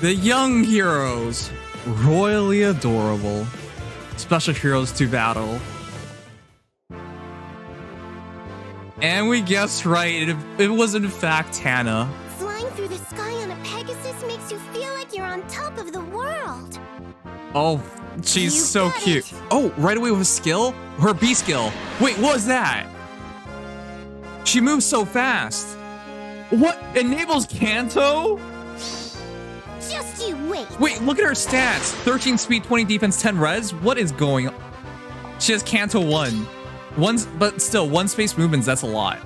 The young heroes. Royally adorable. Special heroes to battle. And we guessed right. It was in fact Tana. Flying through the sky on a Pegasus makes you feel like you're on top of the world. Oh, she's You so got cute. it. Oh, right away with a skill? Her B skill. Wait, what was that? She moves so fast. What? Enables Kanto? Just you wait. Wait, look at her stats. 13 speed, 20 defense, 10 res. What is going on? She has Kanto 1. But still, 1 space movements, that's a lot.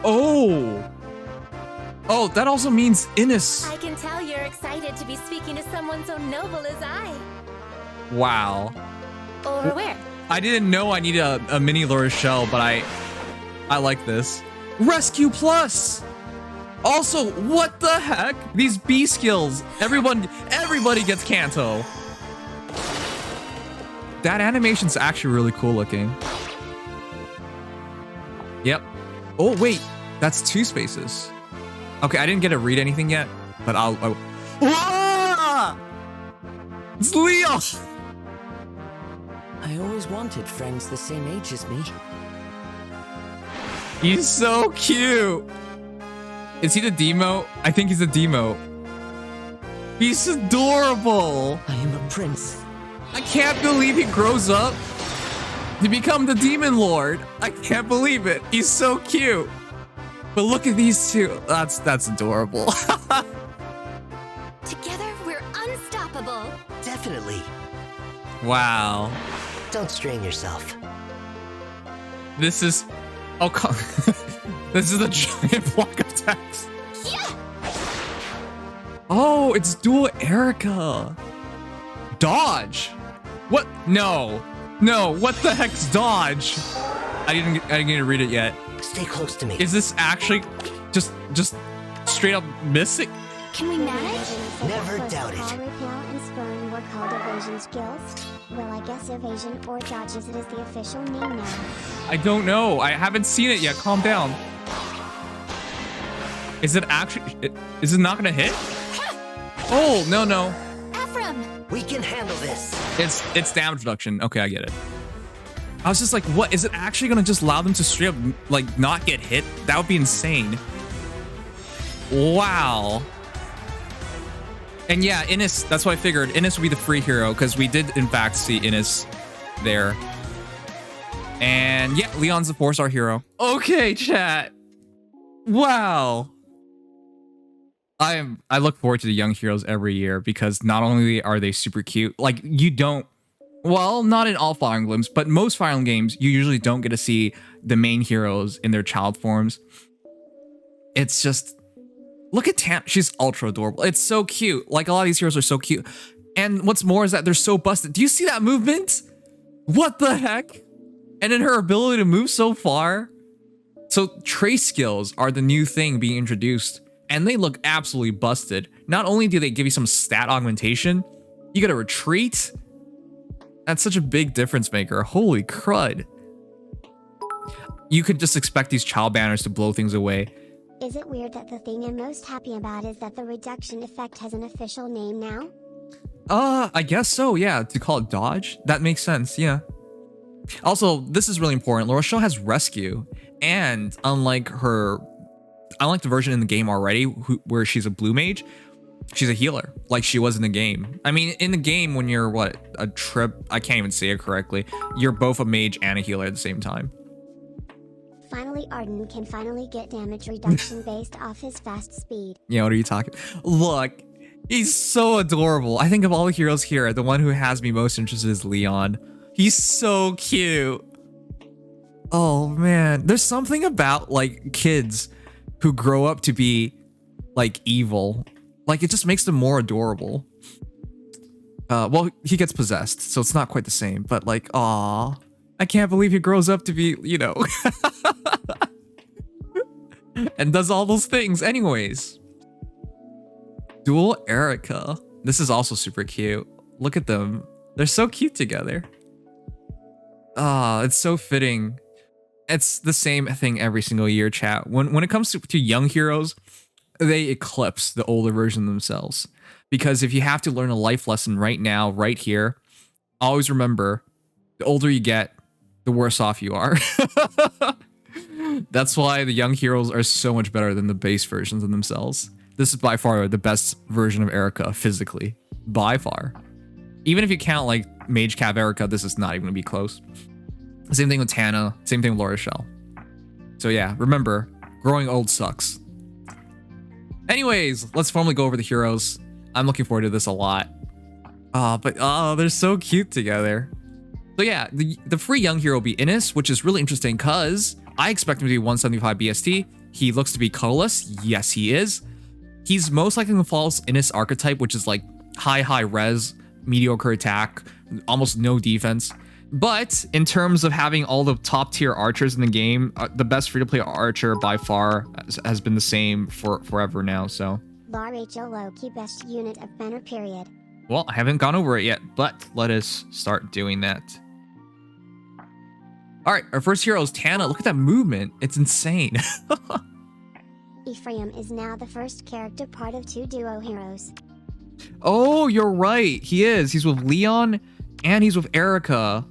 Oh. Oh, that also means Innis. I can tell you're excited to be speaking to someone so noble as I. Wow. Or where? I didn't know I needed a mini La Rochelle, but I like this. Rescue Plus! Also, what the heck? These B skills. Everybody gets Kanto. That animation's actually really cool looking. Yep. Oh, wait. That's 2 spaces. Okay, I didn't get to read anything yet, but I'll ah! It's Lyon! I always wanted friends the same age as me. He's so cute. Is he the Demo? I think he's a Demo. He's adorable. I am a prince. I can't believe he grows up to become the Demon Lord. I can't believe it. He's so cute. But look at these two. That's adorable. Together, we're unstoppable. Definitely. Wow. Don't strain yourself. This is... Oh, this is a giant block of text. Yeah. Oh, it's Duo Eirika. Dodge. What? No. No, what the heck's dodge? I didn't get to read it yet. Stay close to me. Is this actually just straight up missing? Can we manage? Never doubt it. Repel and spurn were called evasion skills. Well, I guess evasion or dodge as it is the official name now. I don't know. I haven't seen it yet. Calm down. Is it actually... Is it not gonna hit? Oh, no. Ephraim! We can handle this. It's damage reduction. Okay, I get it. I was just like, what? Is it actually gonna just allow them to straight up, like, not get hit? That would be insane. Wow. And yeah, Innis, that's what I figured. Innis would be the free hero, because we did, in fact, see Innis there. And yeah, Leon's the 4-star hero. Okay, chat. Wow. I look forward to the young heroes every year, because not only are they super cute, like, you don't... Well, not in all Fire Emblems, but most Fire Emblem games, you usually don't get to see the main heroes in their child forms. It's just... Look at Tana. She's ultra adorable. It's so cute. Like, a lot of these heroes are so cute. And what's more is that they're so busted. Do you see that movement? What the heck? And then her ability to move so far. So trace skills are the new thing being introduced. And they look absolutely busted. Not only do they give you some stat augmentation, you get a retreat. That's such a big difference maker. Holy crud. You could just expect these child banners to blow things away. Is it weird that the thing I'm most happy about is that the reduction effect has an official name now? I guess so, yeah. To call it dodge? That makes sense, yeah. Also, this is really important. La Rochelle has rescue. And unlike the version in the game already, where she's a blue mage, she's a healer, like she was in the game. I mean, in the game, when you're, I can't even say it correctly. You're both a mage and a healer at the same time. Finally, Arden can finally get damage reduction based off his fast speed. Yeah, what are you talking? Look, he's so adorable. I think of all the heroes here, the one who has me most interested is Lyon. He's so cute. Oh man, there's something about like kids who grow up to be like evil. Like it just makes them more adorable. Well, he gets possessed, so it's not quite the same, but like, aw. I can't believe he grows up to be, you know, and does all those things anyways. Duo Eirika. This is also super cute. Look at them. They're so cute together. Ah, it's so fitting. It's the same thing every single year, chat. When it comes to young heroes, they eclipse the older version themselves. Because if you have to learn a life lesson right now, right here, always remember, the older you get, the worse off you are. That's why the young heroes are so much better than the base versions of themselves. This is by far the best version of Eirika physically. By far. Even if you count like Mage Cav Eirika, this is not even gonna be close. Same thing with Tana, same thing with Laura Shell. So yeah, remember, growing old sucks. Anyways, let's formally go over the heroes. I'm looking forward to this a lot. They're so cute together. So yeah, the free young hero will be Innis, which is really interesting because I expect him to be 175 BST. He looks to be colorless. Yes, he is. He's most likely going to follow Innis archetype, which is like high res, mediocre attack, almost no defense. But in terms of having all the top tier archers in the game, the best free to play archer by far has been the same for forever now. So. La Rachel Loki best unit of banner period. Well, I haven't gone over it yet, but let us start doing that. All right, our first hero is Tana. Look at that movement. It's insane. Ephraim is now the first character part of 2 duo heroes. Oh, you're right. He is. He's with Lyon and he's with Eirika.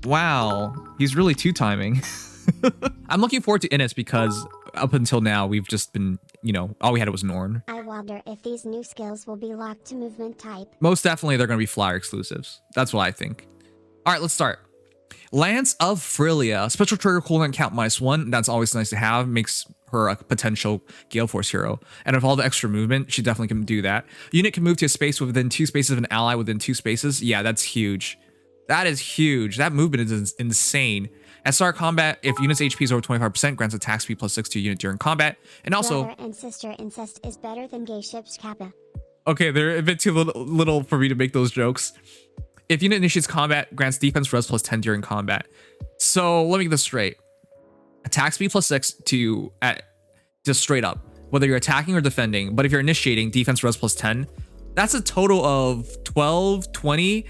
Wow. He's really two-timing. I'm looking forward to Innis because up until now, we've just been, all we had was Norn. I wonder if these new skills will be locked to movement type. Most definitely, they're going to be flyer exclusives. That's what I think. All right, let's start. Lance of Phrylia. Special trigger cooldown count -1. That's always nice to have. Makes her a potential Gale Force hero. And with all the extra movement, she definitely can do that. Unit can move to a space within 2 spaces of an ally within 2 spaces. Yeah, that's huge. That is huge. That movement is insane. At start combat, if unit's HP is over 25%, grants attack speed +6 to unit during combat. And also... Brother and sister incest is better than gay ships Kappa. Okay, they're a bit too little for me to make those jokes. If unit initiates combat, grants defense res +10 during combat. So let me get this straight. Attack speed +6 to just straight up, whether you're attacking or defending. But if you're initiating, defense res +10. That's a total of 12, 20,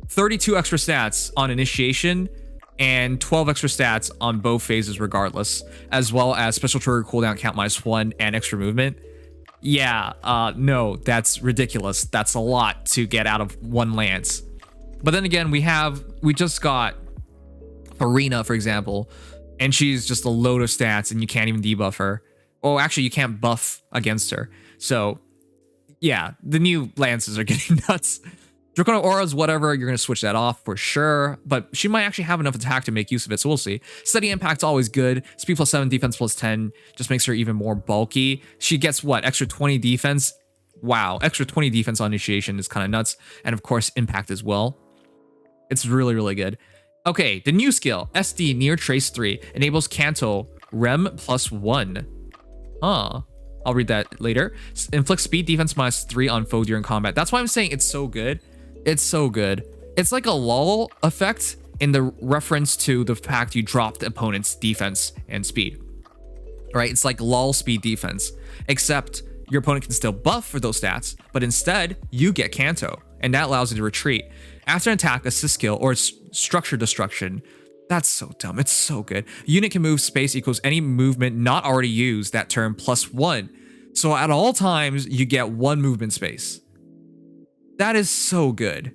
32 extra stats on initiation and 12 extra stats on both phases regardless, as well as special trigger cooldown count -1 and extra movement. Yeah, no, that's ridiculous. That's a lot to get out of one lance. But then again, we just got Arena, for example, and she's just a load of stats and you can't even debuff her. Oh, actually, you can't buff against her. So, yeah, the new lances are getting nuts. Draconic Auras, whatever, you're going to switch that off for sure, but she might actually have enough attack to make use of it, so we'll see. Steady Impact's always good. Speed +7, defense +10, just makes her even more bulky. She gets, what, extra 20 defense? Wow, extra 20 defense on initiation is kind of nuts, and of course, Impact as well. It's really, really good. Okay, the new skill, SD Near Trace 3, enables Canto Rem +1. Huh. I'll read that later. Inflicts speed defense -3 on foe during combat. That's why I'm saying it's so good. It's so good. It's like a lull effect in the reference to the fact you drop the opponent's defense and speed. Right? It's like lull speed defense, except your opponent can still buff for those stats, but instead you get Canto, and that allows you to retreat. After an attack, assist skill, or structure destruction. That's so dumb. It's so good. Unit can move space equals any movement not already used that turn +1. So at all times, you get 1 movement space. That is so good.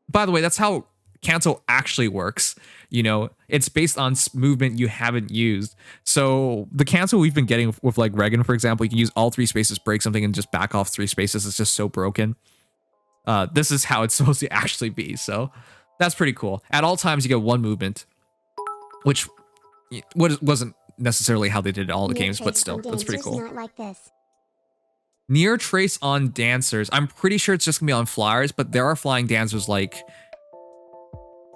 By the way, that's how Canto actually works. It's based on movement you haven't used. So the Canto we've been getting with like Regan, for example, you can use all 3 spaces, break something, and just back off 3 spaces. It's just so broken. This is how it's supposed to actually be. So that's pretty cool. At all times, you get 1 movement, which wasn't necessarily how they did all the games, but still, that's pretty cool. Not like this. Near trace on dancers. I'm pretty sure it's just gonna be on flyers, but there are flying dancers like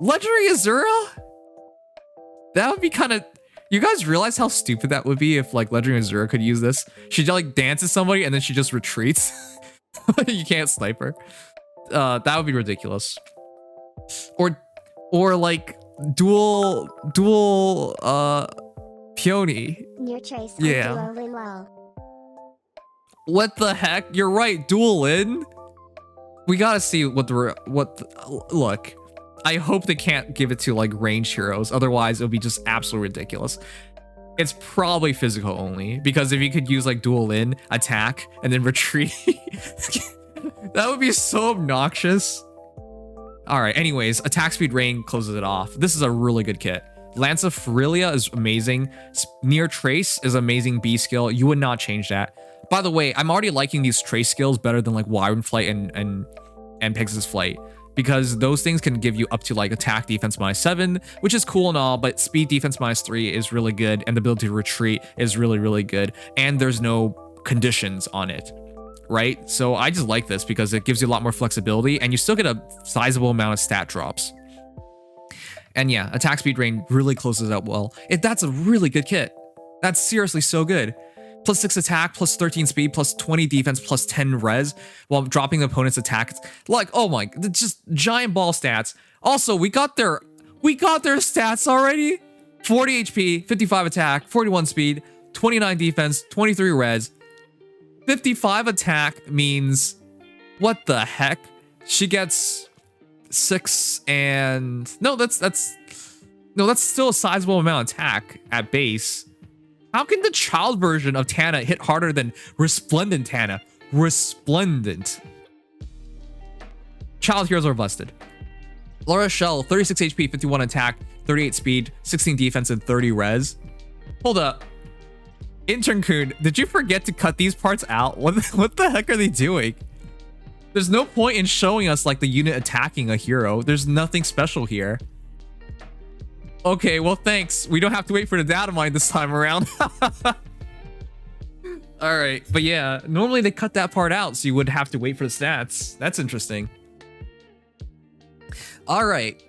Legendary Azura. That would be kind of. You guys realize how stupid that would be if like Legendary Azura could use this? She like dances somebody and then she just retreats. You can't snipe her. That would be ridiculous. Or like dual Peony. Near trace. Yeah. Duo What the heck? You're right, dual in. We gotta see look. I hope they can't give it to like ranged heroes. Otherwise, it'll be just absolutely ridiculous. It's probably physical only, because if you could use like dual in, attack, and then retreat, that would be so obnoxious. All right, anyways, attack speed rain closes it off. This is a really good kit. Lance of Phrylia is amazing. Near Trace is amazing B skill. You would not change that. By the way, I'm already liking these Trace skills better than like Wyvern Flight and Pegasus Flight, because those things can give you up to like attack defense -7, which is cool and all, but speed defense -3 is really good, and the ability to retreat is really, really good, and there's no conditions on it, right? So I just like this because it gives you a lot more flexibility, and you still get a sizable amount of stat drops. And yeah, attack speed rain really closes out well. That's a really good kit. That's seriously so good. +6 attack, +13 speed, +20 defense, +10 res, while dropping the opponent's attack. Like, oh my, just giant ball stats. Also, we got their stats already. 40 HP, 55 attack, 41 speed, 29 defense, 23 res. 55 attack means, what the heck? She gets 6 and no, that's still a sizable amount of attack at base. How can the child version of Tana hit harder than Resplendent Tana? Resplendent. Child heroes are busted. Laura Shell, 36 HP, 51 attack, 38 speed, 16 defense, and 30 res. Hold up. Intern Kun, did you forget to cut these parts out? What the heck are they doing? There's no point in showing us like the unit attacking a hero. There's nothing special here. Okay, well, thanks. We don't have to wait for the data mine this time around. All right, but yeah, normally they cut that part out, so you would have to wait for the stats. That's interesting. All right,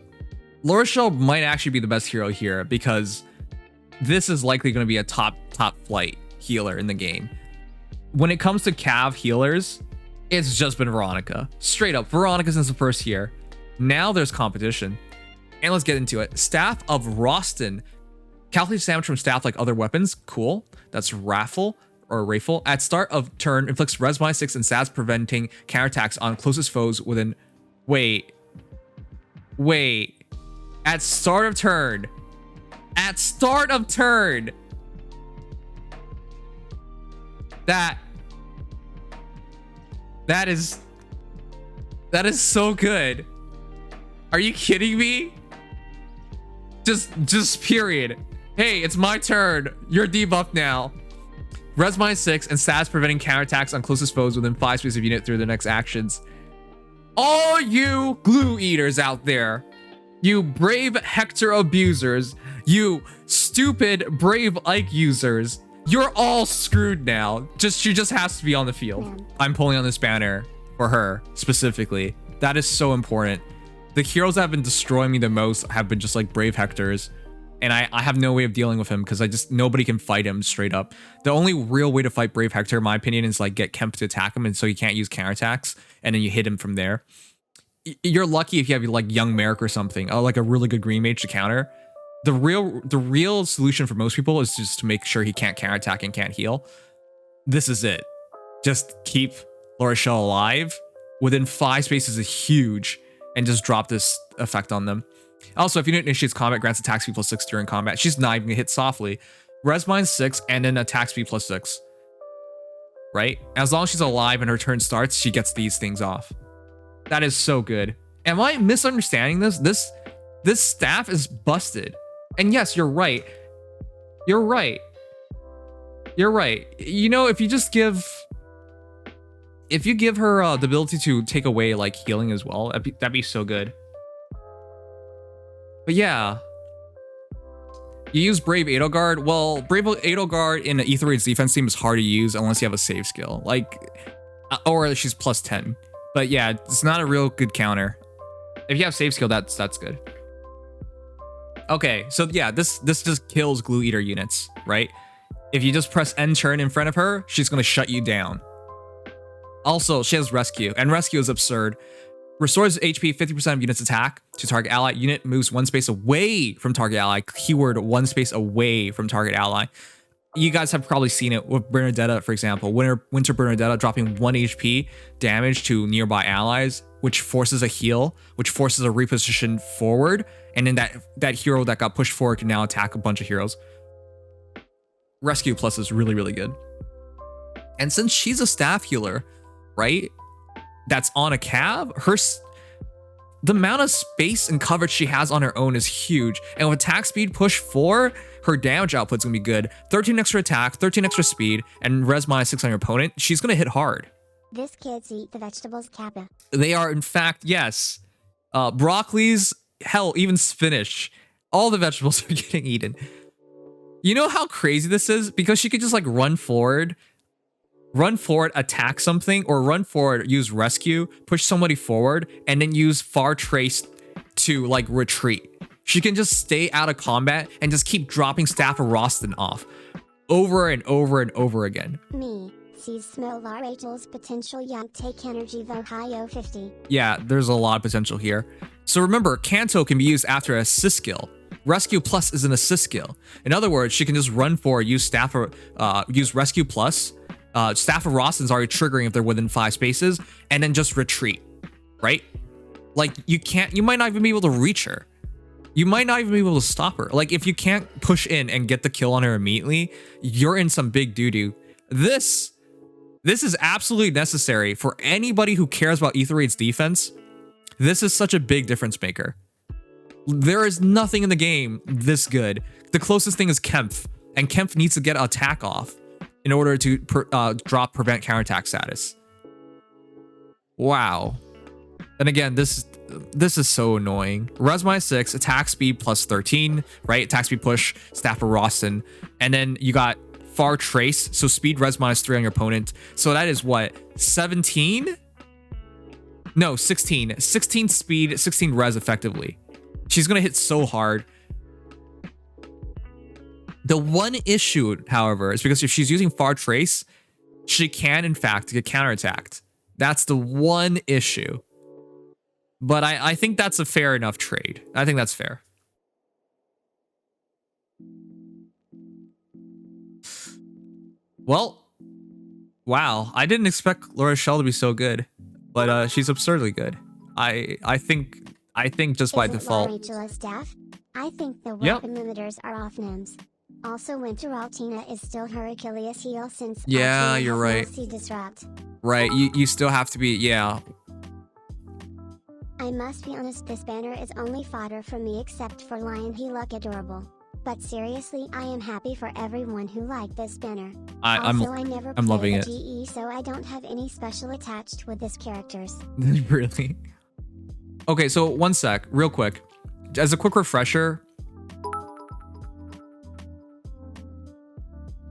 Laura Shell might actually be the best hero here, because this is likely going to be a top flight healer in the game. When it comes to Cav healers, it's just been Veronica. Straight up, Veronica since the first year. Now there's competition. And let's get into it. Staff of Roston. Calculates damage from staff like other weapons. Cool. That's Raffle or Rafle. At start of turn, inflicts res -6 and stats preventing counterattacks on closest foes within... Wait. At start of turn. At start of turn. That is so good. Are you kidding me? Just period. Hey, it's my turn. You're debuffed now. Res -6 and stats preventing counterattacks on closest foes within 5 spaces of unit through their next actions. All you glue eaters out there, you brave Hector abusers, you stupid brave Ike users, you're all screwed now. She just has to be on the field. Man. I'm pulling on this banner for her specifically. That is so important. The heroes that have been destroying me the most have been just like brave Hectors, and I have no way of dealing with him because nobody can fight him straight up. The only real way to fight brave Hector, in my opinion, is like get Kemp to attack him, and so you can't use counterattacks, and then you hit him from there. You're lucky if you have like young Merrick or something, like a really good green mage to counter. The real solution for most people is just to make sure he can't counterattack and can't heal. This is it. Just keep Laura Shell alive. Within 5 spaces is huge. And just drop this effect on them. Also, if unit initiates combat, grants attack speed +6 during combat. She's not even gonna hit softly. Res -6 and then attack speed +6. Right? As long as she's alive and her turn starts, she gets these things off. That is so good. Am I misunderstanding this? This staff is busted. And yes, you're right. You're right. You're right. You know, if you give her the ability to take away like healing as well, that'd be so good. But yeah, you use Brave Edelgard. Well, Brave Edelgard in an Ether Raid's defense team is hard to use unless you have a save skill, like, or she's +10. But yeah, it's not a real good counter. If you have save skill, that's good. Okay, so yeah, this just kills glue eater units, right? If you just press end turn in front of her, she's gonna shut you down. Also, she has rescue, and rescue is absurd. Restores HP 50% of unit's attack to target ally. Unit moves 1 space away from target ally. Keyword 1 space away from target ally. You guys have probably seen it with Bernadetta, for example. Winter Bernadetta dropping 1 HP damage to nearby allies, which forces a heal, which forces a reposition forward, and then that hero that got pushed forward can now attack a bunch of heroes. Rescue Plus is really, really good. And since she's a staff healer, right, that's on a cab, the amount of space and coverage she has on her own is huge. And with attack speed push 4, her damage output's gonna be good. 13 extra attack, 13 extra speed, and res -6 on your opponent. She's gonna hit hard. This kids eat the vegetables, Kappa. They are, in fact, yes. Broccolis, hell, even spinach. All the vegetables are getting eaten. You know how crazy this is? Because she could just like run forward, attack something, or run forward, use rescue, push somebody forward, and then use far trace to like retreat. She can just stay out of combat and just keep dropping Staff of Roston off over and over and over again. Me, sees smell Rachel's potential young take energy though high 50. Yeah, there's a lot of potential here. So remember, Kanto can be used after an assist skill. Rescue Plus is an assist skill. In other words, she can just run forward, use Rescue Plus. Staff of Roston's already triggering if they're within 5 spaces, and then just retreat, right? Like you might not even be able to reach her. You might not even be able to stop her. Like if you can't push in and get the kill on her immediately, you're in some big doo-doo. This is absolutely necessary for anybody who cares about Ether Raid's defense. This is such a big difference maker. There is nothing in the game this good. The closest thing is Kempf, and Kempf needs to get an attack off in order to drop prevent counterattack status. Wow. And again, this is so annoying. Res -6, attack speed plus 13, right? Attack speed push, Staff of Roston. And then you got far trace, so speed res -3 on your opponent. So that is what? 17? No, 16. 16 speed, 16 res effectively. She's gonna hit so hard. The one issue, however, is because if she's using far trace, she can in fact get counterattacked. That's the one issue. But I think that's a fair enough trade. I think that's fair. Well, wow. I didn't expect Laura Shell to be so good, but she's absurdly good. I think just by default. Rachel staff? I think the weapon limiters are off names. Also, Winter Altina is still her Achilles heel since yeah, Altina you're has right. no C disrupt. Right, you still have to be, yeah. I must be honest, this banner is only fodder for me except for Lyon. He look adorable. But seriously, I am happy for everyone who liked this banner. I never I'm loving it. GE, so I don't have any special attached with this characters. Really? Okay, so one sec, real quick. As a quick refresher.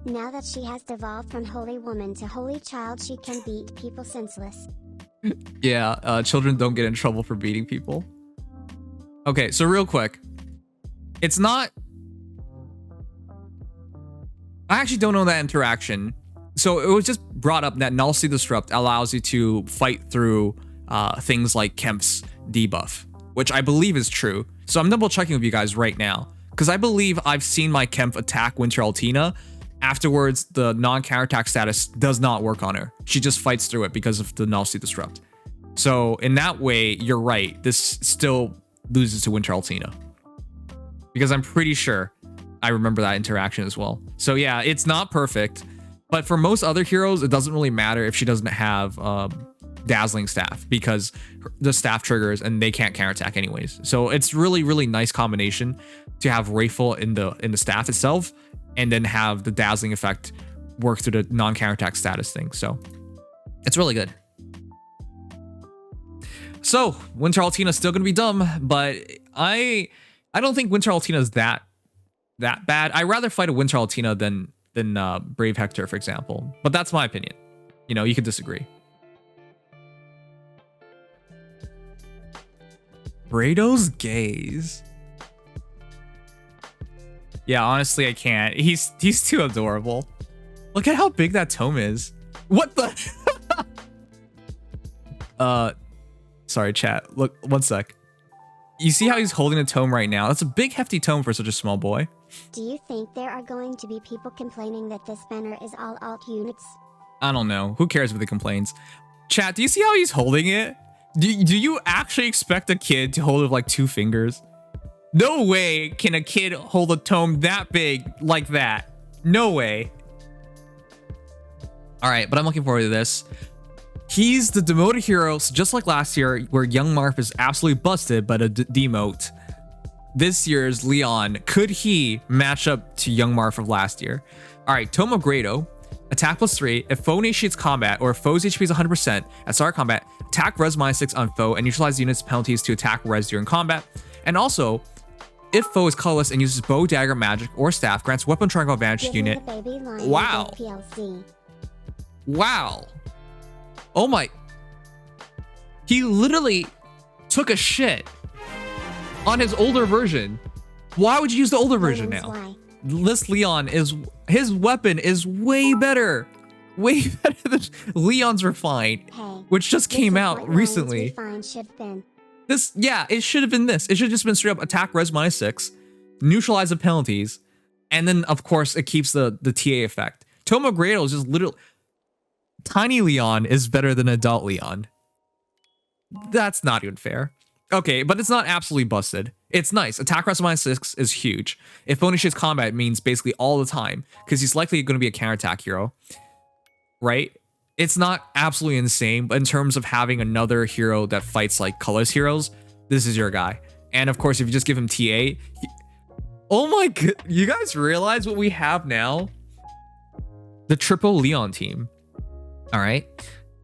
Now that she has devolved from holy woman to holy child, she can beat people senseless. Yeah, children don't get in trouble for beating people. Okay, so real quick. It's not... I actually don't know that interaction. So it was just brought up that Null C Disrupt allows you to fight through things like Kemp's debuff, which I believe is true. So I'm double checking with you guys right now, because I believe I've seen my Kemp attack Winter Altina. Afterwards, the non-counterattack status does not work on her. She just fights through it because of the Null C Disrupt. So in that way, you're right. This still loses to Winter Altina. Because I'm pretty sure I remember that interaction as well. So yeah, it's not perfect. But for most other heroes, it doesn't really matter if she doesn't have Dazzling Staff, because the staff triggers and they can't counterattack anyways. So it's really, really nice combination to have Rayful in the staff itself, and then have the dazzling effect work through the non-counterattack status thing. So it's really good. So Winter Altina is still gonna be dumb, but I don't think Winter Altina is that bad. I'd rather fight a Winter Altina than Brave Hector, for example. But that's my opinion. You know, you could disagree. Brado's gaze. Yeah, honestly, I can't. He's too adorable. Look at how big that tome is. What the? Sorry, chat. Look, one sec. You see how he's holding a tome right now? That's a big, hefty tome for such a small boy. Do you think there are going to be people complaining that this banner is all alt units? I don't know. Who cares if they complains? Chat, do you see how he's holding it? Do you actually expect a kid to hold it with like 2 fingers? No way can a kid hold a tome that big like that. No way. All right, but I'm looking forward to this. He's the demoted hero, so just like last year, where Young Marth is absolutely busted, but a demote. This year's Lyon, could he match up to Young Marth of last year? All right, Tomo Grado, attack +3. If foe initiates combat or if foe's HP is 100% at start combat, attack res -6 on foe and neutralize units penalties to attack res during combat. And also, if foe is colorless and uses bow, dagger, magic, or staff, grants weapon triangle advantage unit. Wow. Wow. Oh my. He literally took a shit on his older version. Why would you use the older version now? This Lyon is, his weapon is way better. Way better than Lyon's Refined, which just came out recently. This, yeah, it should have been this. It should have just been straight up attack res -6, neutralize the penalties, and then of course it keeps the TA effect. Tomo Grado is just literally, tiny Lyon is better than adult Lyon. That's not even fair. Okay, but it's not absolutely busted. It's nice. Attack res -6 is huge. If bonus shits combat, it means basically all the time, because he's likely going to be a counterattack hero, right? It's not absolutely insane, but in terms of having another hero that fights like colors heroes, this is your guy. And of course, if you just give him TA, oh my god, you guys realize what we have now? The triple Lyon team. All right,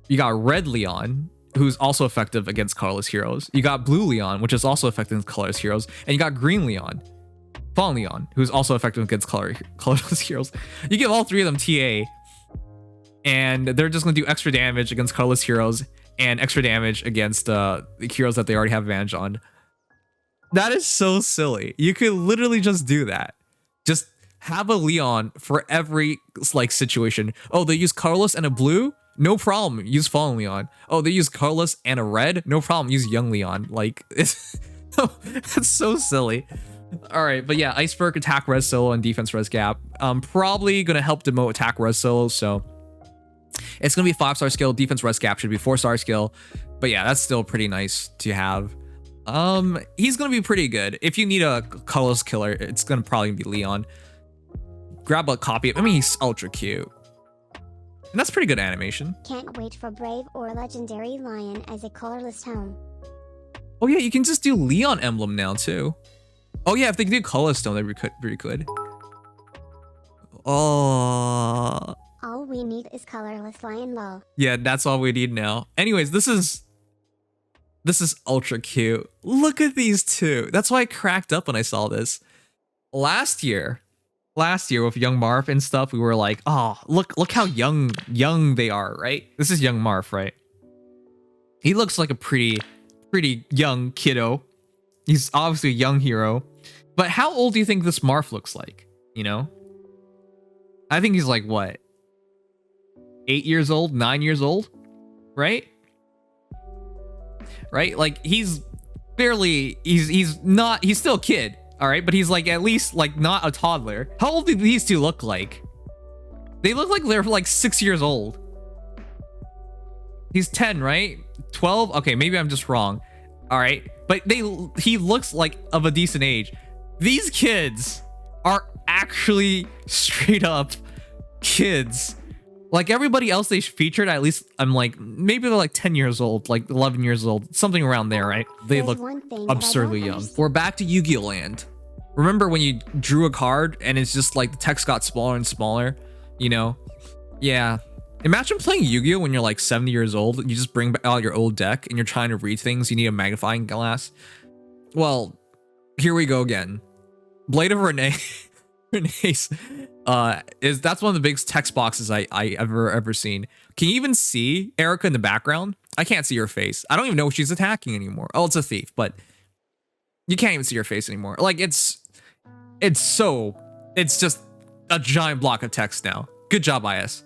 you got red Lyon, who's also effective against colorless heroes. You got blue Lyon, which is also effective against colorless heroes, and you got green Lyon, Fallen Lyon, who's also effective against colorless heroes. You give all three of them TA, and they're just gonna do extra damage against colorless heroes and extra damage against the heroes that they already have advantage on. That is so silly. You could literally just do that. Just have a Lyon for every like situation. Oh, they use colorless and a blue? No problem. Use Fallen Lyon. Oh, they use colorless and a red? No problem. Use Young Lyon. Like, it's so silly. All right, but yeah, Iceberg attack res solo and defense res gap. Probably gonna help demote attack res solo, so it's gonna be a 5-star skill. Defense res gap should be 4-star skill, but yeah, that's still pretty nice to have. He's gonna be pretty good. If you need a colorless killer, it's gonna probably be Lyon. Grab a copy. I mean, he's ultra cute. And that's pretty good animation. Can't wait for Brave or Legendary Lion as a colorless home. Oh yeah, you can just do Lyon emblem now too. Oh yeah, if they can do colorless stone, that'd be pretty good. Oh. All we need is colorless Lion low. Yeah, that's all we need now. Anyways, this is ultra cute. Look at these two. That's why I cracked up when I saw this. Last year with Young Marth and stuff, we were like, oh, look how young they are, right? This is Young Marth, right? He looks like a pretty young kiddo. He's obviously a young hero. But how old do you think this Marth looks like? You know? I think he's like, what? 8 years old, 9 years old? Right? Right? Like, he's still a kid. All right, but he's like at least like not a toddler. How old do these two look like? They look like they're like 6 years old. He's 10, right? 12? Okay, maybe I'm just wrong. All right, but he looks like of a decent age. These kids are actually straight up kids. Like everybody else they featured, at least I'm like, maybe they're like 10 years old, like 11 years old, something around there, right? They look absurdly young. We're back to Yu-Gi-Oh! Land. Remember when you drew a card and it's just like the text got smaller and smaller, you know? Yeah. Imagine playing Yu-Gi-Oh! When you're like 70 years old, you just bring out your old deck and you're trying to read things, you need a magnifying glass. Well, here we go again. Blade of Renee. Renee's that's one of the biggest text boxes I ever seen. Can you even see Eirika in the background? I can't see her face. I don't even know if she's attacking anymore. Oh, it's a thief, but you can't even see her face anymore. Like it's just a giant block of text now. Good job, IS.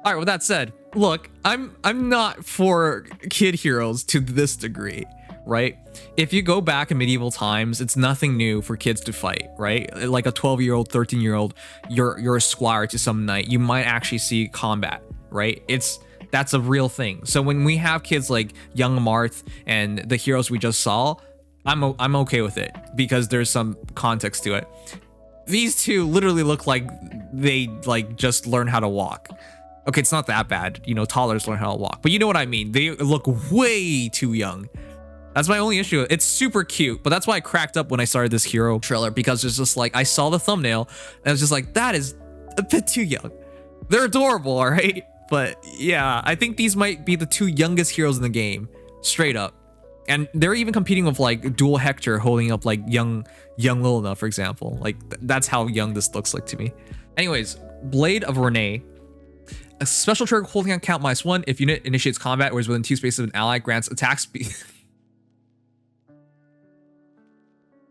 All right, with that said, look, I'm not for kid heroes to this degree, right? If you go back in medieval times, it's nothing new for kids to fight, right? Like a 12-year-old, 13-year-old, you're a squire to some knight, you might actually see combat, right? That's a real thing. So when we have kids like Young Marth and the heroes we just saw, I'm okay with it because there's some context to it. These two literally look like they like just learn how to walk. Okay, it's not that bad. You know, toddlers learn how to walk, but you know what I mean. They look way too young. That's my only issue. It's super cute, but that's why I cracked up when I started this hero trailer, because it's just like, I saw the thumbnail and I was just like, that is a bit too young. They're adorable, all right? But yeah, I think these might be the two youngest heroes in the game, straight up. And they're even competing with like Dual Hector holding up like young Lilna, for example. Like that's how young this looks like to me. Anyways, Blade of Renee. A special trigger holding on count -1. If unit initiates combat or is within 2 spaces of an ally, grants attack speed.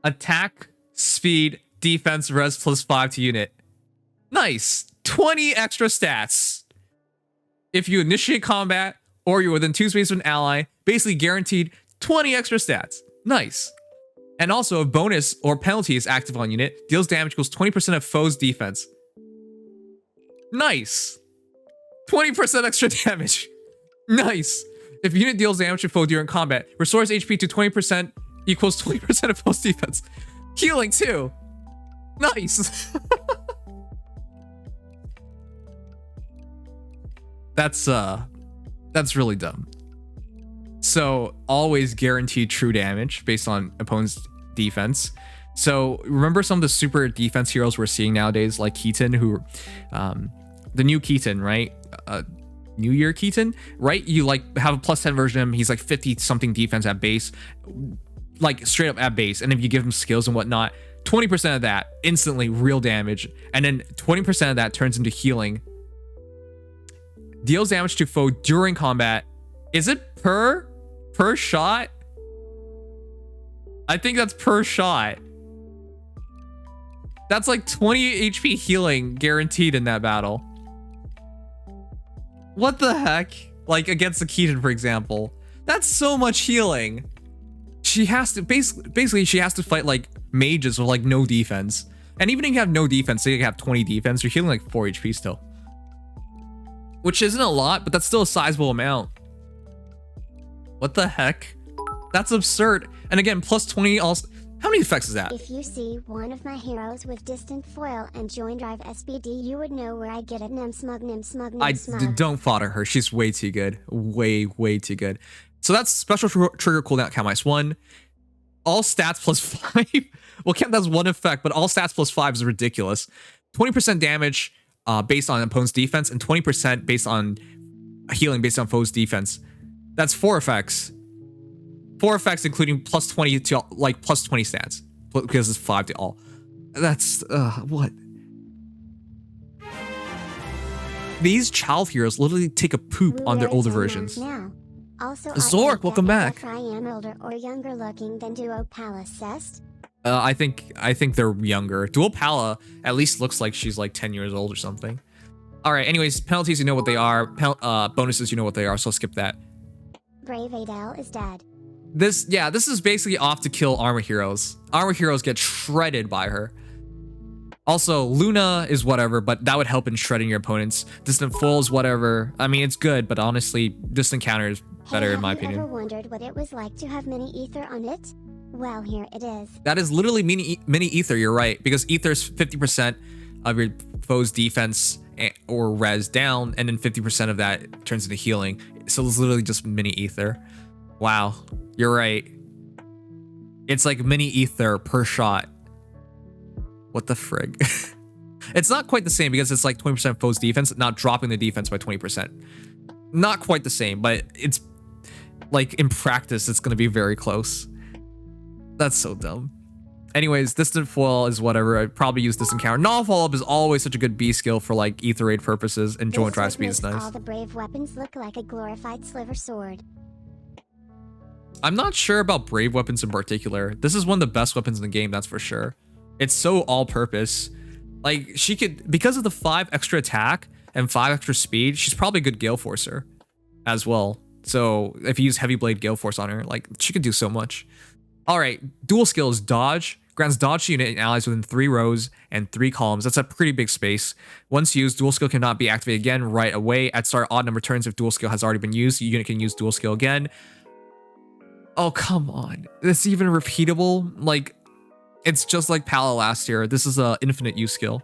Attack, speed, defense, res +5 to unit. Nice. 20 extra stats. If you initiate combat or you're within 2 spaces of an ally, basically guaranteed 20 extra stats. Nice. And also, if bonus or penalty is active on unit, deals damage equals 20% of foe's defense. Nice. 20% extra damage. Nice. If unit deals damage to foe during combat, restores HP to 20% equals 20% of foe's defense. Healing too. Nice. That's really dumb. So always guaranteed true damage based on opponent's defense. So remember some of the super defense heroes we're seeing nowadays, like Keaton, who, the new Keaton, right? New Year Keaton, right? You like have a +10 version of him. He's like 50 something defense at base, like straight up at base. And if you give him skills and whatnot, 20% of that instantly real damage. And then 20% of that turns into healing. Deals damage to foe during combat. Is it per shot? I think that's per shot. That's like 20 HP healing guaranteed in that battle. What the heck? Like against the Keaton, for example. That's so much healing. She has to basically she has to fight like mages with like no defense. And even if you have no defense, say you have 20 defense, you're healing like 4 HP still. Which isn't a lot, but that's still a sizable amount. What the heck? That's absurd. And again, +20 also. How many effects is that? If you see one of my heroes with distant foil and join drive SBD, you would know where I get it. Nim smug. Don't fodder her. She's way too good. Way too good. So that's special trigger cooldown count -1. All stats +5. Well, count that's one effect, but all stats +5 is ridiculous. 20% damage based on opponent's defense and 20% based on healing based on foe's defense. That's 4 effects. 4 effects, including +20 to like +20 stats, because it's 5 to all. That's what? These child heroes literally take a poop on their older versions. Now. Also, Zork, welcome back. If I am older or younger looking than Duo Palisest. I think they're younger. Dual Pala at least looks like she's like 10 years old or something. All right. Anyways, penalties, you know what they are. Bonuses, you know what they are. So skip that. Brave Adele is dead. This is basically off to kill armor heroes. Armor heroes get shredded by her. Also, Luna is whatever, but that would help in shredding your opponents. Distant Foil is whatever. I mean, it's good, but honestly, Distant Counter is better in my opinion. Have you ever wondered what it was like to have mini ether on it? Well, here it is. That is literally mini ether, you're right, because ether's 50% of your foe's defense or res down, and then 50% of that turns into healing. So it's literally just mini ether. Wow, you're right. It's like mini ether per shot. What the frig? It's not quite the same because it's like 20% foe's defense, not dropping the defense by 20%. Not quite the same, but it's like in practice, it's going to be very close. That's so dumb. Anyways, Distant Foil is whatever. I'd probably use Distant Counter. Null Follow-Up is always such a good B skill for like ether raid purposes, and Joint Drive Speed is nice. All the brave weapons look like a glorified sliver sword. I'm not sure about brave weapons in particular. This is one of the best weapons in the game, that's for sure. It's so all-purpose. Like, she could, because of the 5 extra attack and 5 extra speed, she's probably a good Gale Forcer as well. So if you use Heavy Blade Gale Force on her, like, she could do so much. All right, dual skill is Dodge. Grants dodge to unit and allies within 3 rows and 3 columns. That's a pretty big space. Once used, dual skill cannot be activated again right away. At start odd number turns, if dual skill has already been used, the unit can use dual skill again. Oh, come on. That's even repeatable? Like, It's just like Pala last year. This is a infinite use skill.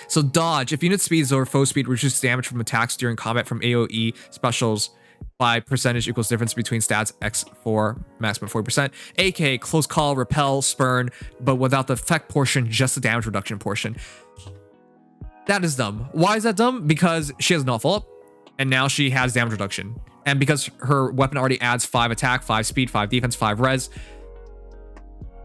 So dodge. If unit speed is over foe speed, reduces damage from attacks during combat from AoE specials by percentage equals difference between stats x4 maximum 40%. AK close call, repel, spurn, but without the effect portion, just the damage reduction portion. That is dumb. Why is that dumb? Because she has no follow-up, and now she has damage reduction. And because her weapon already adds 5 attack, 5 speed, 5 defense, 5 res,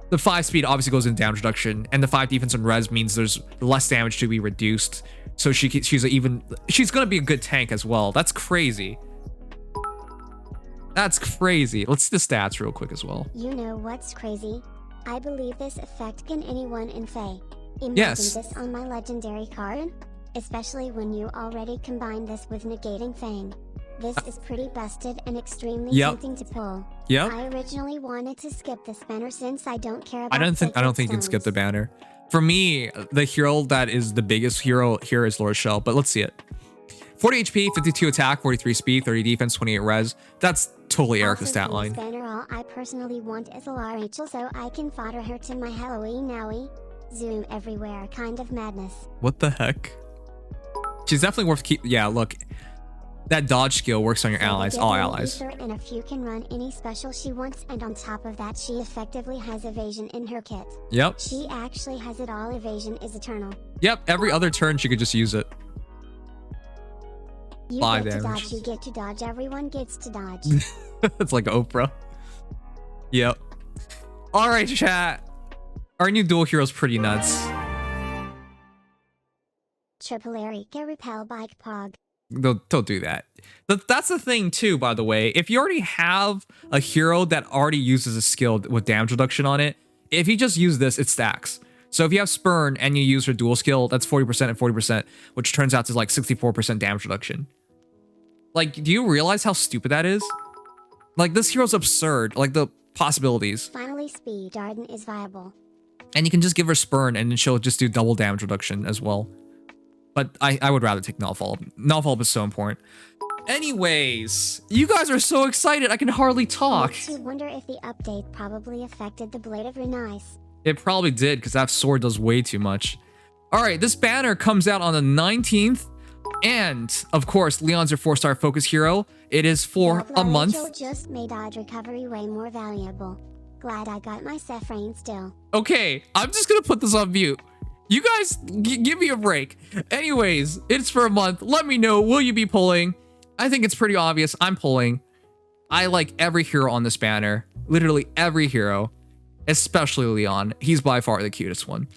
the 5 speed obviously goes into damage reduction, and the 5 defense and res means there's less damage to be reduced. So she's gonna be a good tank as well. That's crazy. That's crazy. Let's see the stats real quick as well. You know what's crazy? I believe this effect can anyone in FEH. Imagine Yes. this on my legendary card, especially when you already combine this with negating Fang. This is pretty busted and extremely tempting to pull. Yep. I originally wanted to skip this banner since I don't care about I don't think you can skip the banner. For me, the hero that is the biggest hero here is Lord Shell, but let's see it. 40 HP, 52 attack, 43 speed, 30 defense, 28 res. That's totally Eirika's stat line. Banner, all I personally want is a Rachel so I can fodder her to my Halloween Nowie. Zoom everywhere kind of madness. What the heck? She's definitely worth keep. Yeah, look. That dodge skill works on your allies, all allies. And if you can run any special she wants, and on top of that she effectively has evasion in her kit. Yep. She actually has it all. Evasion is eternal. Yep, every other turn she could just use it. You 5 get to damage. dodge, you get to dodge, everyone gets to dodge. It's like Oprah. Yep. Alright, chat. Our new dual hero's pretty nuts. Triple Eirika repel bike pog. Don't do that. That's the thing too, by the way. If you already have a hero that already uses a skill with damage reduction on it, if you just use this, it stacks. So if you have Spurn and you use her dual skill, that's 40% and 40%, which turns out to like 64% damage reduction. Like, do you realize how stupid that is? Like, this hero's absurd. Like, the possibilities. Finally, Speed Arden is viable. And you can just give her Spurn and then she'll just do double damage reduction as well. But I would rather take Null Follow-Up. Null Follow-Up is so important. Anyways, you guys are so excited. I can hardly talk. Makes you wonder if the update probably affected the Blade of Renee. It probably did, because that sword does way too much. Alright, this banner comes out on the 19th. And, of course, Lyon's your 4-star focus hero. It is for a month. Rachel just made dodge recovery way more valuable. Glad I got my Sephrain still. Okay, I'm just gonna put this on mute. You guys, give me a break. Anyways, it's for a month. Let me know, will you be pulling? I think it's pretty obvious. I'm pulling. I like every hero on this banner. Literally every hero. Especially Lyon. He's by far the cutest one.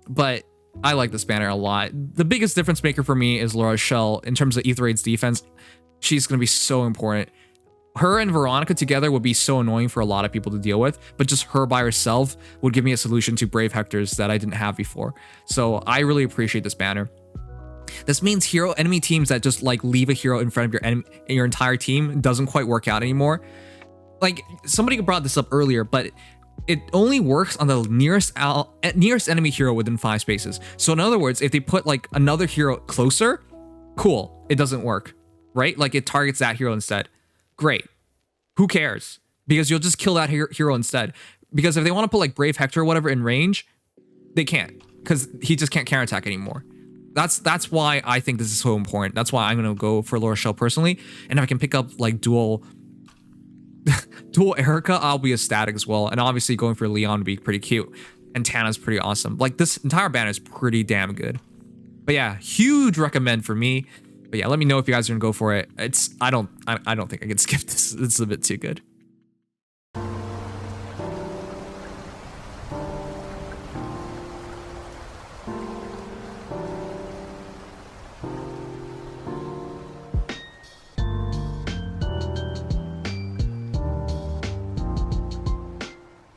But I like this banner a lot. The biggest difference maker for me is Laura Shell. In terms of Aetherraid's defense, she's going to be so important. Her and Veronica together would be so annoying for a lot of people to deal with, but just her by herself would give me a solution to Brave Hectors that I didn't have before. So I really appreciate this banner. This means enemy teams that just like leave a hero in front of your entire team doesn't quite work out anymore. Like, somebody brought this up earlier, but it only works on the nearest enemy hero within 5 spaces. So in other words, if they put like another hero closer, cool, it doesn't work, right? Like, it targets that hero instead. Great. Who cares? Because you'll just kill that hero instead. Because if they want to put like Brave Hector or whatever in range, they can't, because he just can't counterattack anymore. That's why I think this is so important. That's why I'm gonna go for Laura Shell personally. And if I can pick up like dual Eirika, I'll be ecstatic as well. And obviously going for Lyon would be pretty cute. And Tana's pretty awesome. Like, this entire banner is pretty damn good. But yeah, huge recommend for me. But yeah, let me know if you guys are gonna go for it. I don't think I can skip this. It's a bit too good.